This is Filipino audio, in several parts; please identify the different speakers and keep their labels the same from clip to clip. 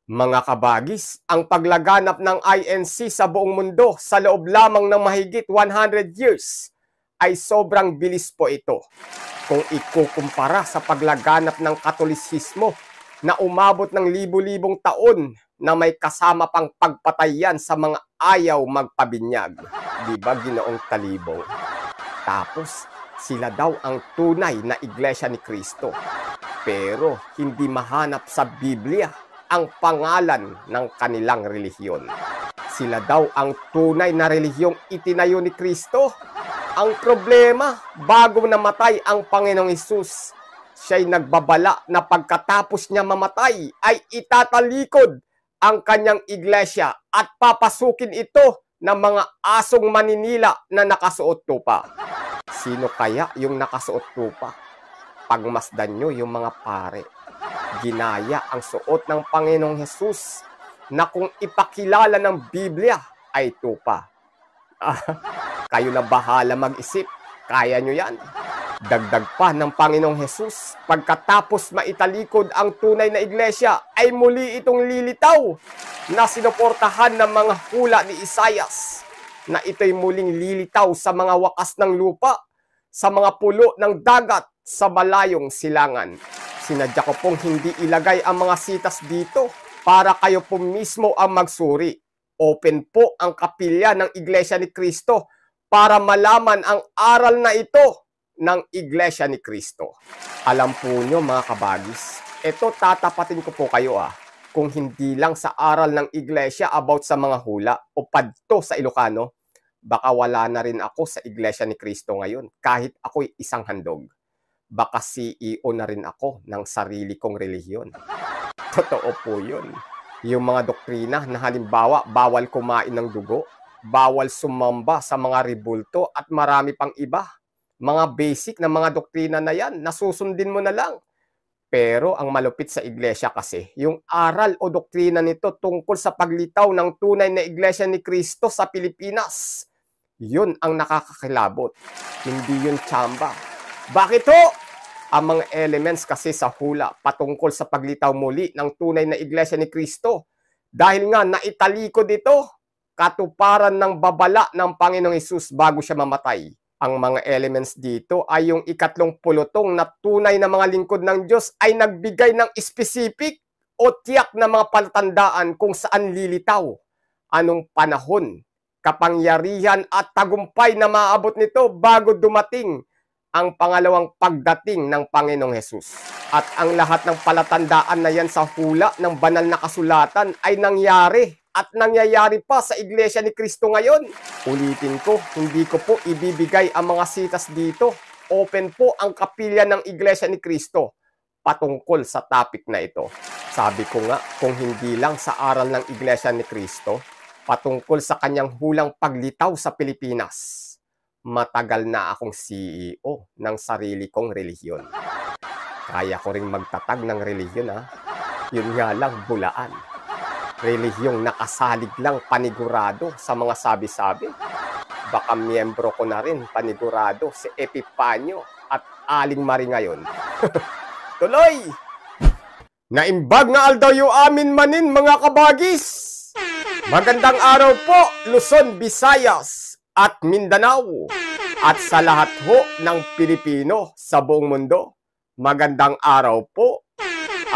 Speaker 1: Mga kabagis, ang paglaganap ng INC sa buong mundo sa loob lamang ng mahigit 100 years ay sobrang bilis po ito. Kung ikukumpara sa paglaganap ng Katolisismo na umabot ng libu-libong taon na may kasama pang pagpatayan sa mga ayaw magpabinyag. Di ba, Ginoong Talibong? Tapos, sila daw ang tunay na Iglesia ni Cristo. Pero hindi mahanap sa Biblia ang pangalan ng kanilang relihiyon. Sila daw ang tunay na relihiyong itinayo ni Kristo. Ang problema, bago namatay ang Panginoong Hesus, siya'y nagbabala na pagkatapos niya mamatay ay itatalikod ang kanyang iglesia at papasukin ito ng mga asong maninila na nakasuot tupa. Sino kaya yung nakasuot tupa? Pagmasdan nyo yung mga pare. Ginaya ang suot ng Panginoong Hesus na kung ipakilala ng Biblia ay tupa. Kayo na bahala mag-isip. Kaya nyo yan. Dagdag pa ng Panginoong Hesus, pagkatapos maitalikod ang tunay na iglesia, ay muli itong lilitaw na sinuportahan ng mga hula ni Isaias na ito'y muling lilitaw sa mga wakas ng lupa, sa mga pulo ng dagat, sa malayong silangan. Sinadya ko pong hindi ilagay ang mga sitas dito para kayo po mismo ang magsuri. Open po ang kapilya ng Iglesia ni Cristo para malaman ang aral na ito ng Iglesia ni Cristo. Alam po nyo mga kabagis, ito tatapatin ko po kayo kung hindi lang sa aral ng Iglesia about sa mga hula o padto sa Ilocano, baka wala na rin ako sa Iglesia ni Cristo ngayon kahit ako'y isang handog. Baka CEO na rin ako ng sarili kong relihiyon. Totoo po yun. Yung mga doktrina na halimbawa bawal kumain ng dugo, bawal sumamba sa mga ribulto at marami pang iba. Mga basic na mga doktrina na yan, nasusundin mo na lang. Pero ang malupit sa iglesia kasi, yung aral o doktrina nito tungkol sa paglitaw ng tunay na Iglesia ni Cristo sa Pilipinas. Yun ang nakakakilabot. Hindi yun tsamba. Bakit ho? Ang mga elements kasi sa hula patungkol sa paglitaw muli ng tunay na Iglesia ni Cristo. Dahil nga naitalikod ito, katuparan ng babala ng Panginoong Hesus bago siya mamatay. Ang mga elements dito ay yung ikatlong pulutong na tunay na mga lingkod ng Diyos ay nagbigay ng specific o tiyak na mga palatandaan kung saan lilitaw, anong panahon, kapangyarihan at tagumpay na maaabot nito bago dumating ang pangalawang pagdating ng Panginoong Hesus. At ang lahat ng palatandaan na yan sa hula ng banal na kasulatan ay nangyari at nangyayari pa sa Iglesia ni Cristo ngayon. Ulitin ko, hindi ko po ibibigay ang mga sitas dito. Open po ang kapilya ng Iglesia ni Cristo patungkol sa topic na ito. Sabi ko nga, kung hindi lang sa aral ng Iglesia ni Cristo, patungkol sa kanyang hulang paglitaw sa Pilipinas, matagal na akong CEO ng sarili kong relihiyon. Kaya ko ring magtatag ng relihiyon Yun nga lang, bulaan. Relihiyong nakasalig lang panigurado sa mga sabi-sabi. Baka miyembro ko na rin panigurado si Epifanio at Aling Mari ngayon. Tuloy! Naimbag nga aldaw yu amin manin mga kabagis! Magandang araw po, Luzon, Visayas at Mindanao at sa lahat ho ng Pilipino sa buong mundo. Magandang araw po.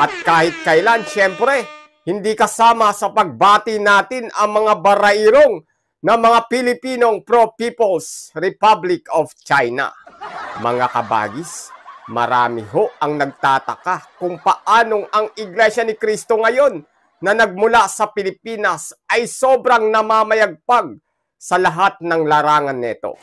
Speaker 1: At kahit kailan, syempre, hindi kasama sa pagbati natin ang mga barairong na mga Pilipinong pro-People's Republic of China. Mga kabagis, marami ho ang nagtataka kung paanong ang Iglesia ni Cristo ngayon na nagmula sa Pilipinas ay sobrang namamayagpag sa lahat ng larangan nito.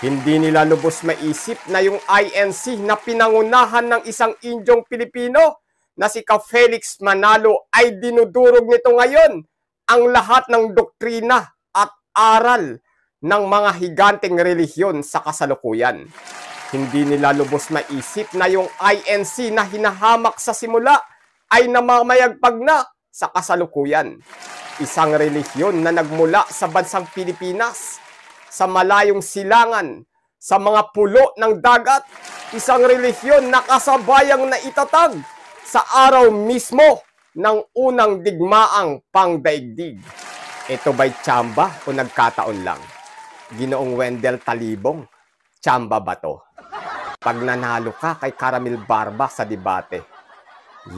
Speaker 1: Hindi nila lubos maisip na yung INC na pinangunahan ng isang Indyong Pilipino na si Felix Manalo ay dinudurog nito ngayon ang lahat ng doktrina at aral ng mga higanteng relihiyon sa kasalukuyan. Hindi nila lubos maisip na yung INC na hinahamak sa simula ay namamayagpag na sa kasalukuyan. Isang relihiyon na nagmula sa bansang Pilipinas, sa malayong silangan, sa mga pulo ng dagat. Isang relihiyon na kasabayang naitatag sa araw mismo ng unang digmaang pangdaigdig. Ito ba'y tsamba o nagkataon lang? Ginoong Wendell Talibong, tsamba ba to? Pag nanalo ka kay Caramel Barba sa debate,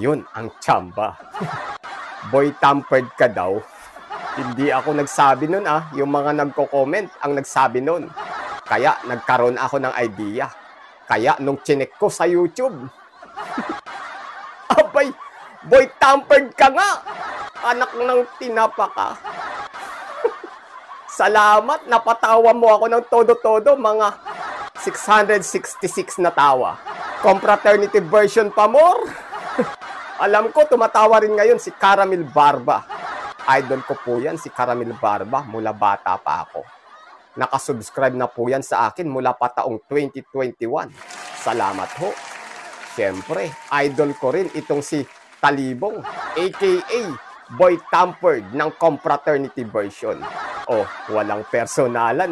Speaker 1: yun ang tsamba. Boy, tampered ka daw. Hindi ako nagsabi nun yung mga nagko-comment ang nagsabi nun. Kaya nagkaroon ako ng idea. Kaya nung chinek ko sa YouTube, abay, boy, tampered ka nga! Anak ng tinapa ka. Salamat, napatawa mo ako ng todo-todo, mga 666 na tawa. Confraternity version pa more. Alam ko, tumatawa rin ngayon si Caramel Barba. Idol ko po yan, si Caramel Barba, mula bata pa ako. Nakasubscribe na po yan sa akin mula pa taong 2021. Salamat ho. Siyempre, idol ko rin itong si Talibong, aka Boy Tampered ng Confraternity version. Oh, walang personalan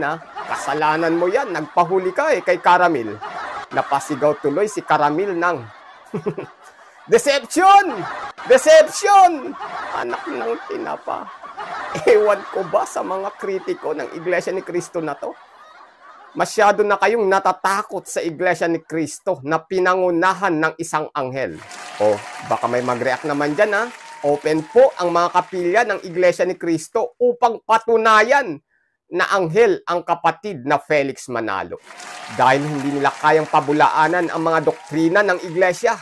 Speaker 1: Kasalanan mo yan, nagpahuli ka kay Caramel. Napasigaw tuloy si Caramel ng Deception! Deception! Anak ng tinapa. Ewan ko ba sa mga kritiko ng Iglesia ni Cristo na to? Masyado na kayong natatakot sa Iglesia ni Cristo na pinangunahan ng isang anghel. O, baka may mag-react naman dyan Open po ang mga kapilya ng Iglesia ni Cristo upang patunayan na anghel ang kapatid na Felix Manalo. Dahil hindi nila kayang pabulaanan ang mga doktrina ng Iglesia,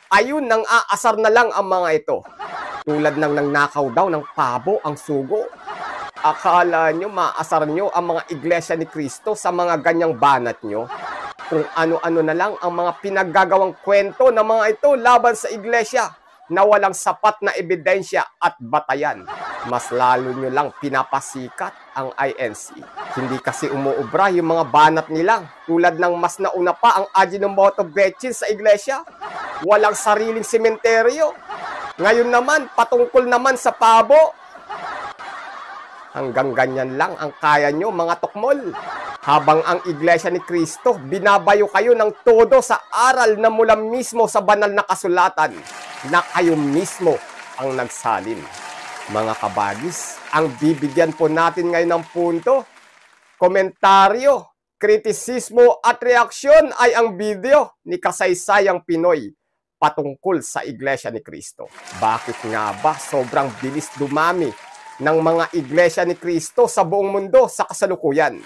Speaker 1: ayun, nang aasar na lang ang mga ito. Tulad ng nangnakaw daw ng pabo ang sugo. Akala nyo maasar nyo ang mga Iglesia ni Cristo sa mga ganyang banat nyo? Kung ano-ano na lang ang mga pinaggagawang kwento ng mga ito laban sa Iglesia na walang sapat na ebidensya at batayan. Mas lalo nyo lang pinapasikat ang INC. Hindi kasi umuubra yung mga banat nilang. Tulad ng mas nauna pa ang Ajinomoto Betchin sa Iglesia. Walang sariling sementeryo. Ngayon naman, patungkol naman sa pabo. Hanggang ganyan lang ang kaya nyo, mga tukmol. Habang ang Iglesia ni Cristo, binabayo kayo ng todo sa aral na mula mismo sa banal na kasulatan na kayo mismo ang nagsalin. Mga kabagis, ang bibigyan po natin ngayon ng punto, komentaryo, kritisismo at reaksyon ay ang video ni Kasaysayang Pinoy patungkol sa Iglesia ni Cristo. Bakit nga ba sobrang bilis dumami ng mga Iglesia ni Cristo sa buong mundo sa kasalukuyan?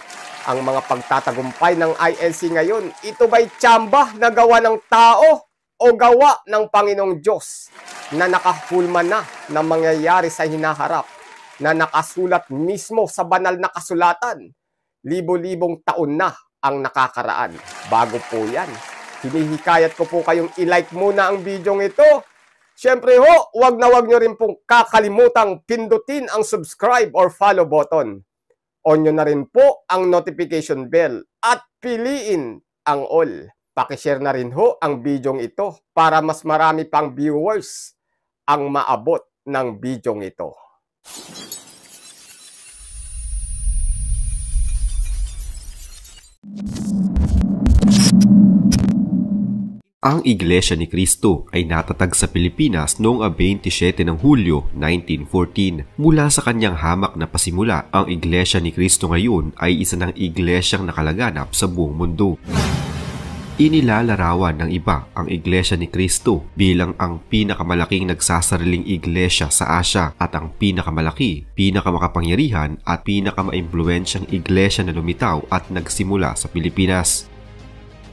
Speaker 1: Ang mga pagtatagumpay ng INC ngayon, ito ba'y tsamba na gawa ng tao o gawa ng Panginoong Diyos na nakahulma na na mangyayari sa hinaharap, na nakasulat mismo sa banal na kasulatan? Libo-libong taon na ang nakakaraan. Bago po yan, hinihikayat ko po kayong i-like muna ang video ito. Siyempre ho, wag nyo rin pong kakalimutang pindutin ang subscribe or follow button. On nyo na rin po ang notification bell at piliin ang all. Pakishare na rin ho ang video ito para mas marami pang viewers ang maabot ng video ito.
Speaker 2: Ang Iglesia ni Cristo ay natatag sa Pilipinas noong 27 ng Hulyo 1914. Mula sa kanyang hamak na pasimula, ang Iglesia ni Cristo ngayon ay isa ng iglesyang nakalaganap sa buong mundo. Inilalarawan ng iba ang Iglesia ni Cristo bilang ang pinakamalaking nagsasariling iglesia sa Asya at ang pinakamalaki, pinakamakapangyarihan at pinakamaimpluwensyang iglesia na lumitaw at nagsimula sa Pilipinas.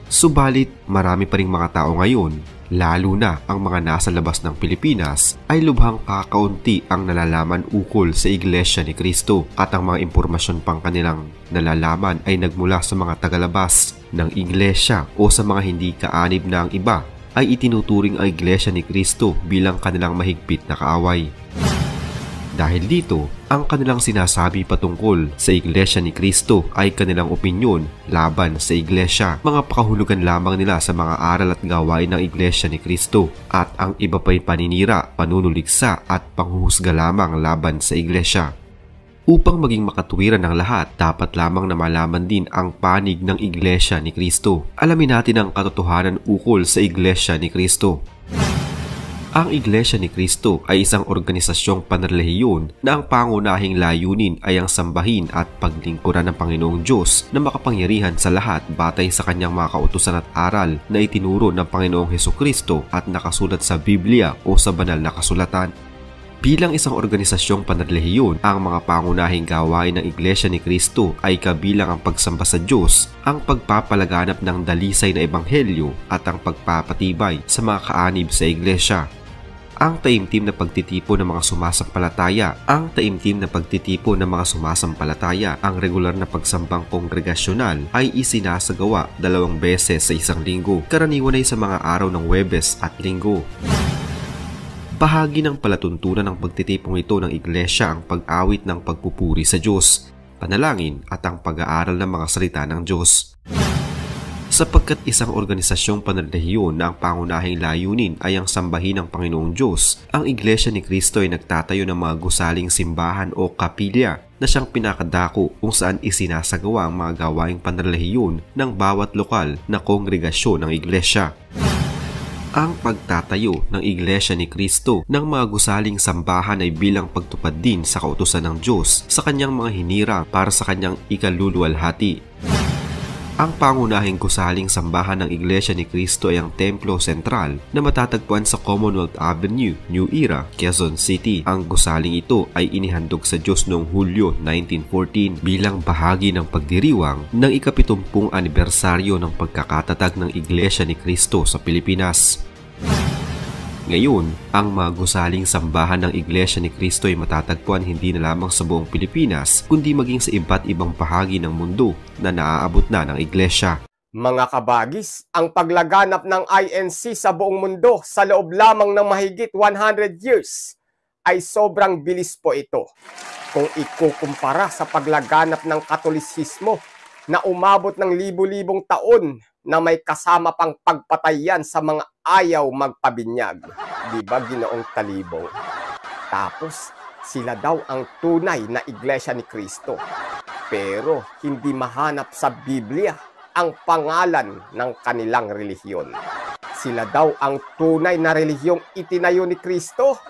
Speaker 2: Subalit, marami pa ring mga tao ngayon, lalo na ang mga nasa labas ng Pilipinas, ay lubhang kakaunti ang nalalaman ukol sa Iglesia ni Cristo at ang mga impormasyon pang kanilang nalalaman ay nagmula sa mga tagalabas ng Iglesia o sa mga hindi kaanib na ang iba ay itinuturing ang Iglesia ni Cristo bilang kanilang mahigpit na kaaway. Dahil dito, ang kanilang sinasabi patungkol sa Iglesia ni Cristo ay kanilang opinyon laban sa Iglesia, mga pakahulugan lamang nila sa mga aral at gawain ng Iglesia ni Cristo, at ang iba pa'y paninira, panunuligsa at panghuhusga lamang laban sa Iglesia. Upang maging makatuwiran ng lahat, dapat lamang na malaman din ang panig ng Iglesia ni Cristo. Alamin natin ang katotohanan ukol sa Iglesia ni Cristo. Ang Iglesia ni Cristo ay isang organisasyong panrelihiyon na ang pangunahing layunin ay ang sambahin at paglingkuran ng Panginoong Diyos na makapangyarihan sa lahat batay sa kanyang mga kautusan at aral na itinuro ng Panginoong Hesukristo at nakasulat sa Biblia o sa banal na kasulatan. Bilang isang organisasyong panrelihiyon, ang mga pangunahing gawain ng Iglesia ni Cristo ay kabilang ang pagsamba sa Diyos, ang pagpapalaganap ng dalisay na ebanghelyo at ang pagpapatibay sa mga kaanib sa Iglesia. Ang taimtim na pagtitipon ng mga sumasampalataya, ang regular na pagsambang kongregasyonal ay isinasagawa 2 beses sa isang linggo, karaniwan ay sa mga araw ng Huwebes at Linggo. Bahagi ng palatuntunan ng pagtitipong ito ng Iglesia ang pag-awit ng pagpupuri sa Diyos, panalangin at ang pag-aaral ng mga salita ng Diyos. Sapagkat isang organisasyong panrelihiyon na ang pangunahing layunin ay ang sambahin ng Panginoong Diyos, ang Iglesia ni Cristo ay nagtatayo ng mga gusaling simbahan o kapilya na siyang pinakadako kung saan isinasagawa ang mga gawaing panrelihiyon ng bawat lokal na kongregasyon ng Iglesia. Ang pagtatayo ng Iglesia ni Cristo ng mga gusaling sambahan ay bilang pagtupad din sa kautusan ng Diyos sa kanyang mga hinirang para sa kanyang ikaluluwalhati. Ang pangunahing gusaling sambahan ng Iglesia ni Cristo ay ang Templo Sentral na matatagpuan sa Commonwealth Avenue, New Era, Quezon City. Ang gusaling ito ay inihandog sa Diyos noong Hulyo 1914 bilang bahagi ng pagdiriwang ng ika-70 anibersaryo ng pagkakatatag ng Iglesia ni Cristo sa Pilipinas. Ngayon, ang mga gusaling sambahan ng Iglesia ni Cristo ay matatagpuan hindi na lamang sa buong Pilipinas, kundi maging sa iba't ibang bahagi ng mundo na naaabot na ng Iglesia.
Speaker 1: Mga kabagis, ang paglaganap ng INC sa buong mundo sa loob lamang ng mahigit 100 years ay sobrang bilis po ito. Kung ikukumpara sa paglaganap ng Katolisismo na umabot ng libu-libong taon na may kasama pang pagpatayan sa mga ayaw magpabinyag. Diba, Ginoong Talibong? Tapos, sila daw ang tunay na Iglesia ni Cristo. Pero, hindi mahanap sa Biblia ang pangalan ng kanilang relihiyon. Sila daw ang tunay na relihiyong itinayo ni Cristo.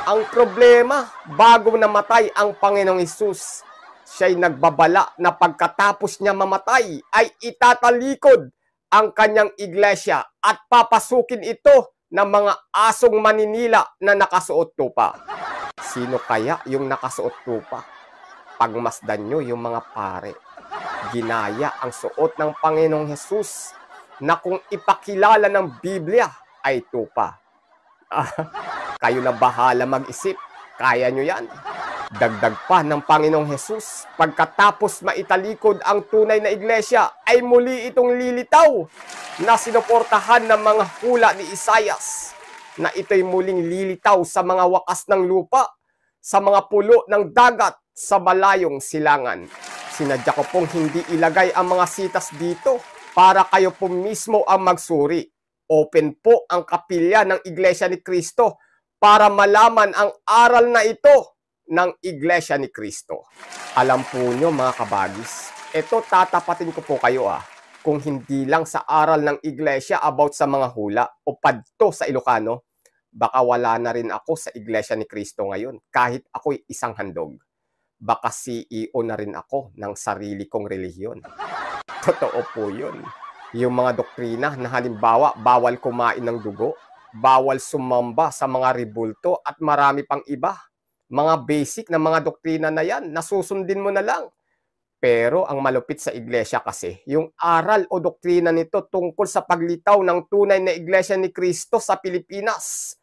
Speaker 1: Ang problema, bago namatay ang Panginoong Hesus, siya'y nagbabala na pagkatapos niya mamatay ay itatalikod ang kanyang iglesia at papasukin ito ng mga asong maninila na nakasuot tupa. Sino kaya yung nakasuot tupa? Pagmasdan nyo yung mga pare. Ginaya ang suot ng Panginoong Hesus na kung ipakilala ng Biblia ay tupa. Kayo na bahala mag-isip. Kaya nyo yan. Dagdag pa ng Panginoong Hesus, pagkatapos maitalikod ang tunay na iglesia, ay muli itong lilitaw na sinuportahan ng mga hula ni Isaias, na ito'y muling lilitaw sa mga wakas ng lupa, sa mga pulo ng dagat, sa malayong silangan. Sinadya ko pong hindi ilagay ang mga sitas dito para kayo po mismo ang magsuri. Open po ang kapilya ng Iglesia ni Cristo para malaman ang aral na ito ng Iglesia ni Cristo. Alam po nyo mga kabagis, ito tatapatin ko po kayo kung hindi lang sa aral ng Iglesia about sa mga hula o padto sa Ilocano, baka wala na rin ako sa Iglesia ni Cristo ngayon kahit ako'y isang handog. Baka CEO na rin ako ng sarili kong relihiyon. Totoo po yun. Yung mga doktrina na halimbawa bawal kumain ng dugo, bawal sumamba sa mga ribulto at marami pang iba. Mga basic na mga doktrina na yan, nasusundin mo na lang. Pero ang malupit sa iglesia kasi, yung aral o doktrina nito tungkol sa paglitaw ng tunay na Iglesia ni Cristo sa Pilipinas.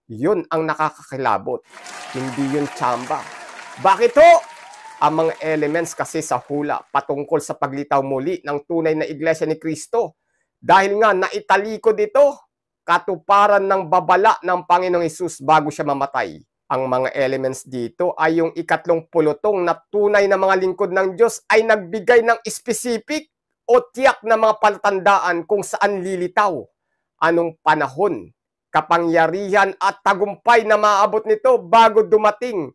Speaker 1: Yun ang nakakakilabot. Hindi yun tsamba. Bakit ho? Ang mga elements kasi sa hula patungkol sa paglitaw muli ng tunay na Iglesia ni Cristo. Dahil nga naitalikod ito, katuparan ng babala ng Panginoong Hesus bago siya mamatay. Ang mga elements dito ay yung ikatlong pulutong na tunay na mga lingkod ng Diyos ay nagbigay ng specific o tiyak na mga palatandaan kung saan lilitaw, anong panahon, kapangyarihan at tagumpay na maaabot nito bago dumating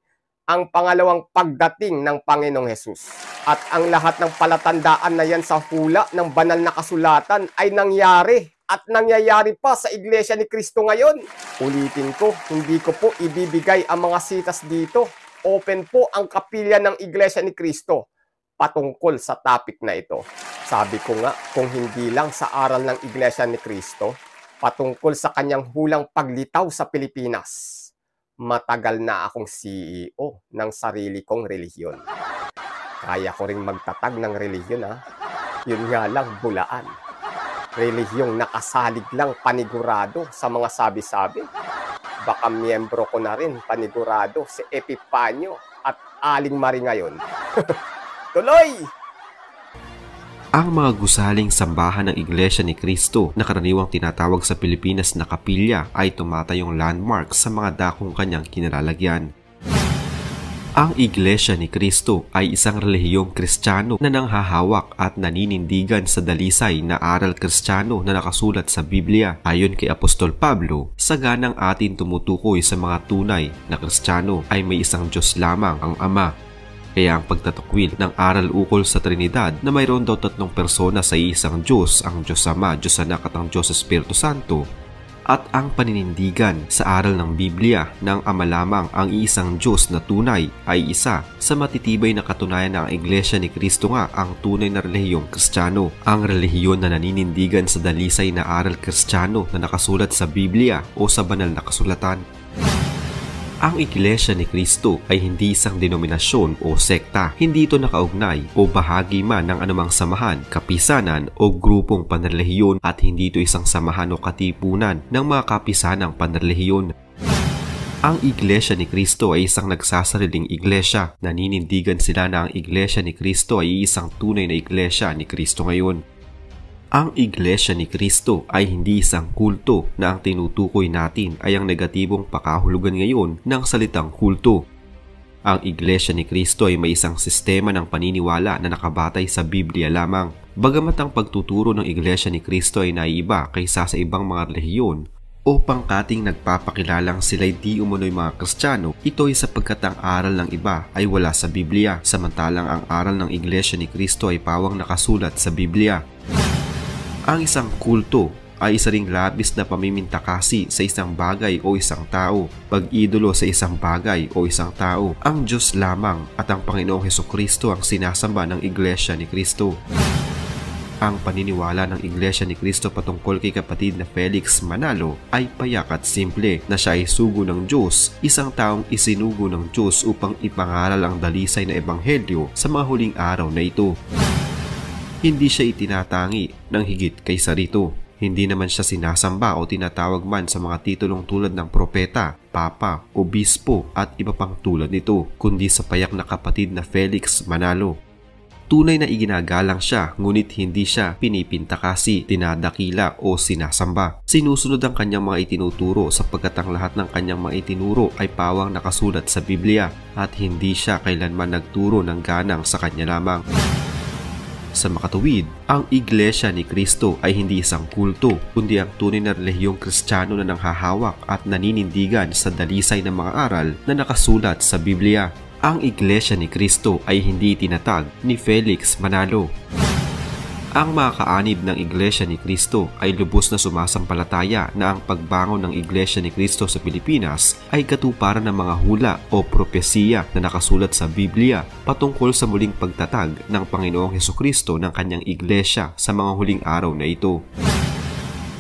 Speaker 1: ang pangalawang pagdating ng Panginoong Hesus. At ang lahat ng palatandaan na yan sa hula ng banal na kasulatan ay nangyari at nangyayari pa sa Iglesia ni Cristo ngayon. Ulitin ko, hindi ko po ibibigay ang mga sitas dito. Open po ang kapilya ng Iglesia ni Cristo patungkol sa topic na ito. Sabi ko nga, kung hindi lang sa aral ng Iglesia ni Cristo, patungkol sa kanyang hulang paglitaw sa Pilipinas, matagal na akong CEO ng sarili kong relihiyon. Kaya ko ring magtatag ng relihiyon ha. Yun nga lang, bulaan. Relihiyong nakasalig lang panigurado sa mga sabi-sabi. Baka miyembro ko na rin panigurado si Epifanio at Aling Mari ngayon. Tuloy!
Speaker 2: Ang mga gusaling sambahan ng Iglesia ni Cristo na karaniwang tinatawag sa Pilipinas na kapilya ay tumatayong landmark sa mga dakong kanyang kinalalagyan. Ang Iglesia ni Cristo ay isang relihiyong Kristiyano na nanghahawak at naninindigan sa dalisay na aral Kristiyano na nakasulat sa Biblia. Ayon kay Apostol Pablo, saganang atin tumutukoy sa mga tunay na Kristiyano ay may isang Diyos lamang, ang Ama. Kaya ang pagtatakwil ng aral ukol sa Trinidad na mayroon daw tatlong persona sa isang Diyos, ang Diyos Ama, Diyos Anak at ang Diyos Espiritu Santo, at ang paninindigan sa aral ng Biblia ng Ama lamang ang iisang Diyos na tunay ay isa sa matitibay na katunayan na ang Iglesia ni Cristo nga ang tunay na relihiyong Kristiyano. Ang relihiyon na naninindigan sa dalisay na aral Kristiyano na nakasulat sa Biblia o sa banal na kasulatan. Ang Iglesia ni Cristo ay hindi isang denominasyon o sekta. Hindi ito nakaugnay o bahagi man ng anumang samahan, kapisanan o grupong panrelihiyon at hindi ito isang samahan o katipunan ng mga kapisanang panrelihiyon. Ang Iglesia ni Cristo ay isang nagsasariling iglesia. Naninindigan sila na ang Iglesia ni Cristo ay isang tunay na Iglesia ni Cristo ngayon. Ang Iglesia ni Cristo ay hindi isang kulto na ang tinutukoy natin ay ang negatibong pakahulugan ngayon ng salitang kulto. Ang Iglesia ni Cristo ay may isang sistema ng paniniwala na nakabatay sa Biblia lamang. Bagamat ang pagtuturo ng Iglesia ni Cristo ay naiiba kaysa sa ibang mga relihiyon o pangkating nagpapakilalang sila'y di umunoy mga Kristiyano, ito ay sapagkat ang aral ng iba ay wala sa Biblia, samantalang ang aral ng Iglesia ni Cristo ay pawang nakasulat sa Biblia. Ang isang kulto ay isa ring labis na pamimintakasi sa isang bagay o isang tao, pag-idolo sa isang bagay o isang tao. Ang Diyos lamang at ang Panginoong Hesukristo ang sinasamba ng Iglesia ni Cristo. Ang paniniwala ng Iglesia ni Cristo patungkol kay kapatid na Felix Manalo ay payak at simple na siya ay sugo ng Diyos, isang taong isinugo ng Diyos upang ipangaral ang dalisay na ebanghelyo sa mga huling araw na ito. Hindi siya itinatangi ng higit kaysa rito. Hindi naman siya sinasamba o tinatawag man sa mga titulong tulad ng propeta, papa, obispo at iba pang tulad nito, kundi sa payak na kapatid na Felix Manalo. Tunay na iginagalang siya, ngunit hindi siya pinipintakasi, tinadakila o sinasamba. Sinusunod ang kanyang mga itinuturo sapagkat ang lahat ng kanyang mga itinuro ay pawang nakasulat sa Biblia at hindi siya kailanman nagturo ng ganang sa kanya lamang. Sa makatuwid, ang Iglesia ni Cristo ay hindi isang kulto, kundi ang tunay na relihiyong Kristiyano na nanghahawak at naninindigan sa dalisay ng mga aral na nakasulat sa Biblia. Ang Iglesia ni Cristo ay hindi tinatag ni Felix Manalo. Ang mga kaanib ng Iglesia ni Cristo ay lubos na sumasampalataya na ang pagbangon ng Iglesia ni Cristo sa Pilipinas ay katuparan ng mga hula o propesiya na nakasulat sa Biblia patungkol sa muling pagtatag ng Panginoong Hesukristo ng kanyang Iglesia sa mga huling araw na ito.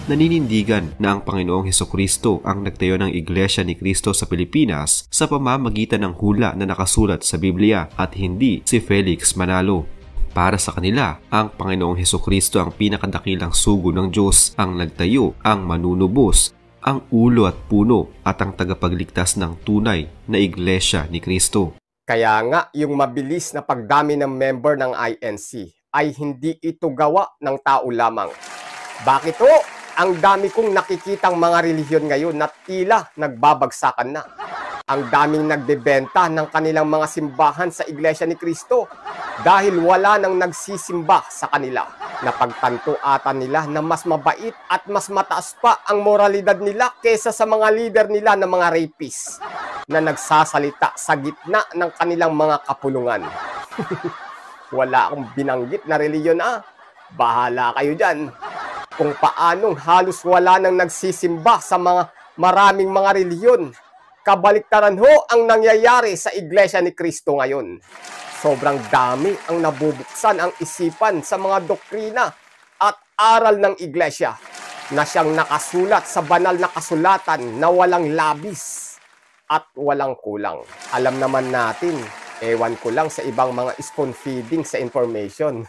Speaker 2: Naninindigan na ang Panginoong Hesukristo ang nagtayo ng Iglesia ni Cristo sa Pilipinas sa pamamagitan ng hula na nakasulat sa Biblia at hindi si Felix Manalo. Para sa kanila, ang Panginoong Hesukristo ang pinakadakilang sugo ng Diyos, ang nagtayo, ang manunubos, ang ulo at puno at ang tagapagligtas ng tunay na Iglesia ni Cristo.
Speaker 1: Kaya nga, yung mabilis na pagdami ng member ng INC ay hindi ito gawa ng tao lamang. Bakit o? Ang dami kong nakikitang mga relihiyon ngayon na tila nagbabagsakan na. Ang daming nagbebenta ng kanilang mga simbahan sa Iglesia ni Cristo dahil wala nang nagsisimba sa kanila. Napagtanto ata nila na mas mabait at mas mataas pa ang moralidad nila kaysa sa mga leader nila na mga rapists na nagsasalita sa gitna ng kanilang mga kapulungan. Wala akong binanggit na reliyon Bahala kayo dyan. kung paanong halos wala nang nagsisimba sa maraming mga reliyon. Kabaliktaran ho ang nangyayari sa Iglesia ni Cristo ngayon. Sobrang dami ang nabubuksan ang isipan sa mga doktrina at aral ng Iglesia na siyang nakasulat sa banal na kasulatan na walang labis at walang kulang. Alam naman natin, ewan ko lang sa ibang mga spoon feeding sa information,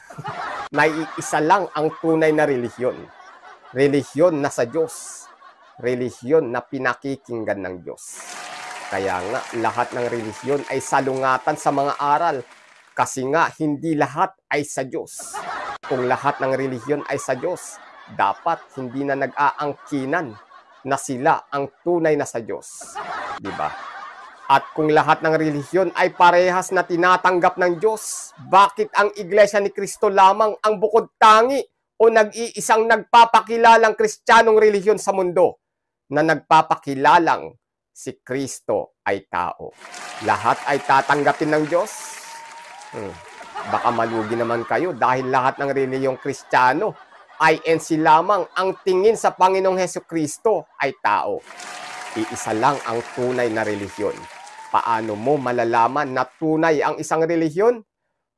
Speaker 1: may isa lang ang tunay na relihiyon. Relihiyon na sa Diyos. Relihiyon na pinakikinggan ng Diyos. Kaya nga, lahat ng relihiyon ay salungatan sa mga aral. Kasi nga, hindi lahat ay sa Diyos. Kung lahat ng relihiyon ay sa Diyos, dapat hindi na nag-aangkinan na sila ang tunay na sa Diyos. Diba? At kung lahat ng relihiyon ay parehas na tinatanggap ng Diyos, bakit ang Iglesia ni Cristo lamang ang bukod tangi o nag-iisang nagpapakilalang Kristiyanong relihiyon sa mundo na nagpapakilalang si Kristo ay tao? Lahat ay tatanggapin ng Diyos? Baka malugi naman kayo dahil lahat ng relihiyong Kristiyano INC lamang ang tingin sa Panginoong Hesukristo ay tao. Iisa lang ang tunay na relihiyon. Paano mo malalaman na tunay ang isang relihiyon?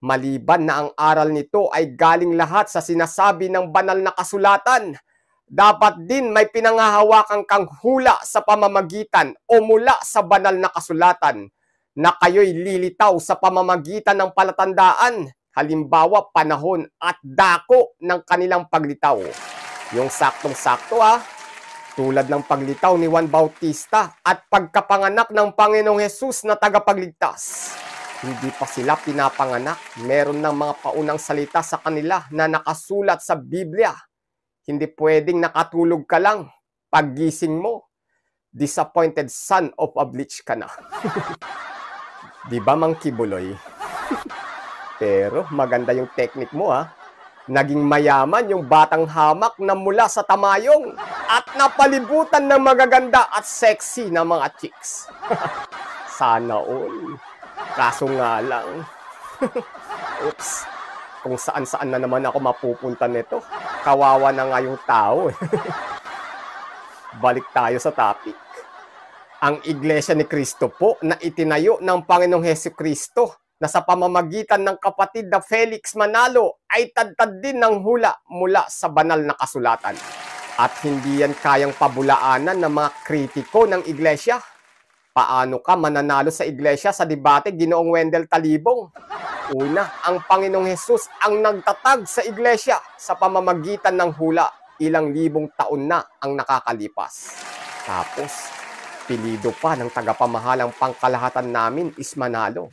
Speaker 1: Maliban na ang aral nito ay galing lahat sa sinasabi ng banal na kasulatan, dapat din may pinangahawakan kang hula sa pamamagitan o mula sa banal na kasulatan na kayo'y lilitaw sa pamamagitan ng palatandaan, halimbawa panahon at dako ng kanilang paglitaw. Yung saktong-sakto tulad ng paglitaw ni Juan Bautista at pagkapanganak ng Panginoong Hesus na tagapagligtas. Hindi pa sila pinapanganak, meron ng mga paunang salita sa kanila na nakasulat sa Biblia. Hindi pwedeng nakatulog ka lang. Paggising mo, disappointed son of a bleach ka na. Di ba, Mang Kibuloy? Pero maganda yung technique mo, Naging mayaman yung batang hamak na mula sa tamayong at napalibutan ng magaganda at sexy na mga chicks. Sana all. Kaso nga lang. Oops. Kung saan-saan na naman ako mapupunta nito. Kawawa na nga yung tao. Balik tayo sa topic. Ang Iglesia ni Cristo po na itinayo ng Panginoong Hesukristo na sa pamamagitan ng kapatid na Felix Manalo ay tadtad din ng hula mula sa banal na kasulatan. At hindi yan kayang pabulaanan ng mga kritiko ng Iglesia. Paano ka mananalo sa Iglesia sa debate, Ginoong Wendell Talibong? Una, ang Panginoong Hesus ang nagtatag sa Iglesia sa pamamagitan ng hula. Ilang libong taon na ang nakakalipas. Tapos, pilido pa ng tagapamahalang pangkalahatan namin is Manalo.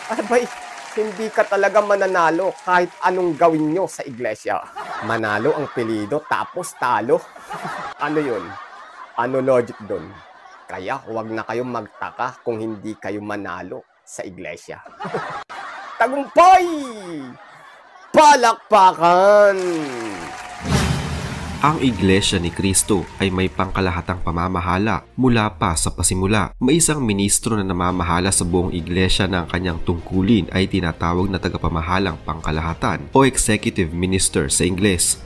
Speaker 1: Abay, hindi ka talaga mananalo kahit anong gawin nyo sa Iglesia. Manalo ang pilido tapos talo. Ano yun? Ano logic doon? Kaya huwag na kayong magtaka kung hindi kayo manalo sa Iglesia. Tagumpay! Palakpakan!
Speaker 2: Ang Iglesia ni Cristo ay may pangkalahatang pamamahala mula pa sa pasimula. May isang ministro na namamahala sa buong Iglesia na ang kanyang tungkulin ay tinatawag na tagapamahalang pangkalahatan o executive minister sa Ingles.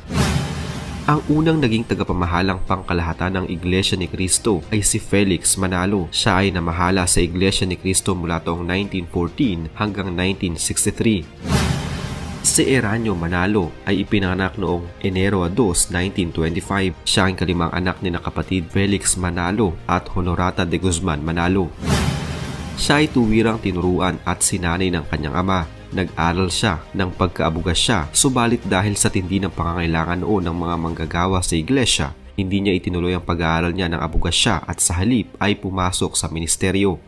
Speaker 2: Ang unang naging tagapamahalang pangkalahatan ng Iglesia ni Cristo ay si Felix Manalo. Siya ay namahala sa Iglesia ni Cristo mula taong 1914 hanggang 1963. Si Eranio Manalo ay ipinanganak noong Enero 2, 1925. Siya ang kalimang anak ni kapatid Felix Manalo at Honorata de Guzman Manalo. Siya ay tuwirang tinuruan at sinanay ng kanyang ama. Nag-aral siya ng pagkaabugasya, subalit dahil sa tindi ng pangangailangan noon ng mga manggagawa sa iglesia, hindi niya itinuloy ang pag-aaral niya ng abugasya at sa halip ay pumasok sa ministeryo.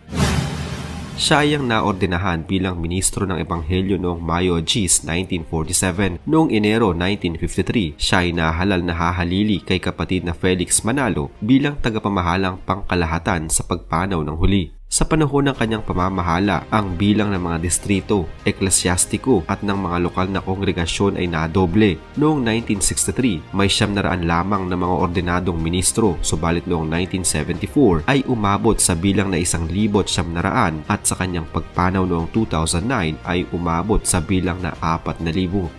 Speaker 2: Siya ay ang naordinahan bilang ministro ng Ebanghelyo noong Mayo 10, 1947. Noong Enero 1953, siya ay nahalal na hahalili kay kapatid na Felix Manalo bilang tagapamahalang pangkalahatan sa pagpanaw ng huli. Sa panahon ng kanyang pamamahala, ang bilang ng mga distrito, eklesyastiko at ng mga lokal na kongregasyon ay nadoble. Noong 1963, may 700 lamang na mga ordinadong ministro, subalit noong 1974 ay umabot sa bilang na 1,700 at sa kanyang pagpanaw noong 2009 ay umabot sa bilang na 4,000.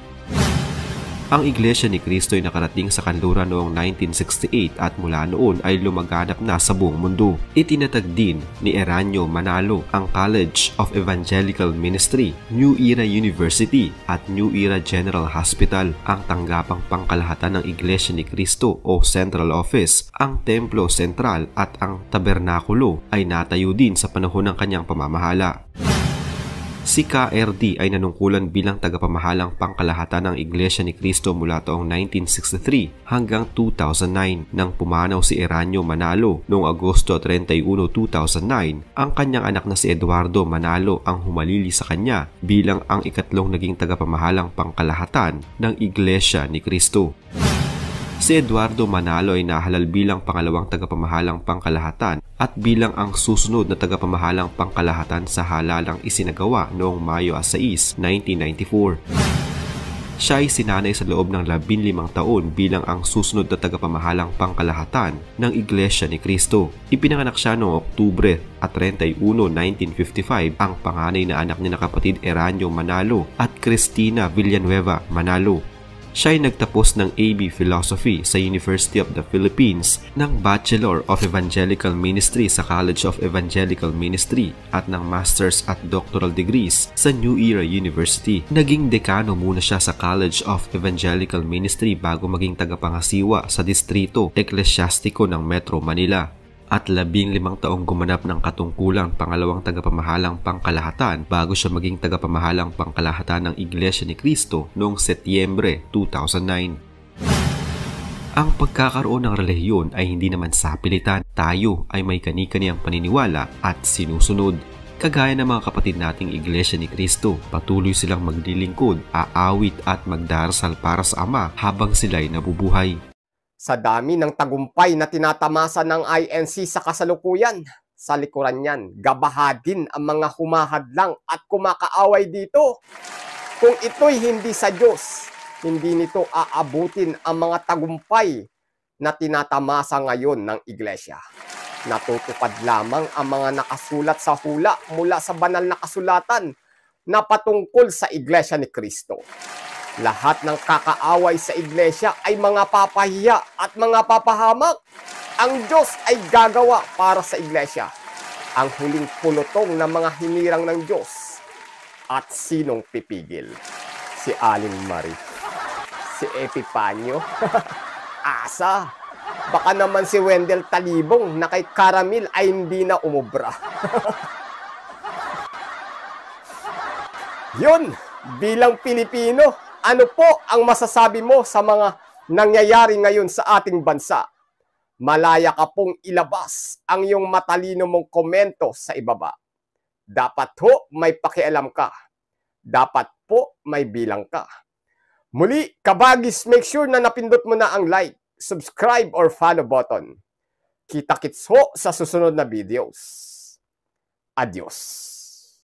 Speaker 2: Ang Iglesia ni Cristo ay nakarating sa kanluran noong 1968 at mula noon ay lumaganap na sa buong mundo. Itinatag din ni Eranio Manalo ang College of Evangelical Ministry, New Era University at New Era General Hospital, ang tanggapang pangkalahatan ng Iglesia ni Cristo o Central Office. Ang Templo Sentral at ang Tabernakulo ay natayo din sa panahon ng kanyang pamamahala. Si KRD ay nanungkulan bilang tagapamahalang pangkalahatan ng Iglesia ni Cristo mula taong 1963 hanggang 2009 nang pumanaw si Eranio Manalo noong Agosto 31, 2009. Ang kanyang anak na si Eduardo Manalo ang humalili sa kanya bilang ang ikatlong naging tagapamahalang pangkalahatan ng Iglesia ni Cristo. Si Eduardo Manalo ay nahalal bilang pangalawang tagapamahalang pangkalahatan at bilang ang susunod na tagapamahalang pangkalahatan sa halalang isinagawa noong Mayo 6, 1994. Siya ay sinanay sa loob ng 15 taon bilang ang susunod na tagapamahalang pangkalahatan ng Iglesia ni Cristo. Ipinanganak siya noong Oktubre 31, 1955 ang panganay na anak ni kapatid Eranio Manalo at Cristina Villanueva Manalo. Siya ay nagtapos ng AB Philosophy sa University of the Philippines, ng Bachelor of Evangelical Ministry sa College of Evangelical Ministry at ng Masters at Doctoral degrees sa New Era University. Naging dekano muna siya sa College of Evangelical Ministry bago maging tagapangasiwa sa Distrito Eklesyastiko ng Metro Manila. At 15 taong gumanap ng katungkulang pangalawang tagapamahalang pangkalahatan bago siya maging tagapamahalang pangkalahatan ng Iglesia ni Cristo noong Setyembre 2009. Ang pagkakaroon ng relihiyon ay hindi naman sapilitan. Tayo ay may kani-kaniyang paniniwala at sinusunod. Kagaya ng mga kapatid nating Iglesia ni Cristo, patuloy silang maglilingkod, aawit at magdarasal para sa Ama habang sila'y nabubuhay.
Speaker 1: Sa dami ng tagumpay na tinatamasa ng INC sa kasalukuyan, sa likuran niyan, gabahadin ang mga humahadlang at kumakaaway dito. Kung ito'y hindi sa Diyos, hindi nito aabutin ang mga tagumpay na tinatamasa ngayon ng Iglesia. Natutupad lamang ang mga nakasulat sa hula mula sa banal na kasulatan na patungkol sa Iglesia ni Cristo. Lahat ng kakaaway sa Iglesia ay mga papahiya at mga papahamak. Ang Diyos ay gagawa para sa Iglesia ang huling pulutong ng mga hinirang ng Diyos. At sinong pipigil? Si Aling Marie? Si Epipanyo? Asa? Baka naman si Wendell Talibong na kay Caramil ay hindi na umubra. Yun, bilang Pilipino, ano po ang masasabi mo sa mga nangyayari ngayon sa ating bansa? Malaya ka pong ilabas ang iyong matalino mong komento sa ibaba. Dapat ho may pakialam ka. Dapat po may bilang ka. Muli, kabagis, make sure na napindot mo na ang like, subscribe or follow button. Kita-kits ho sa susunod na videos. Adios.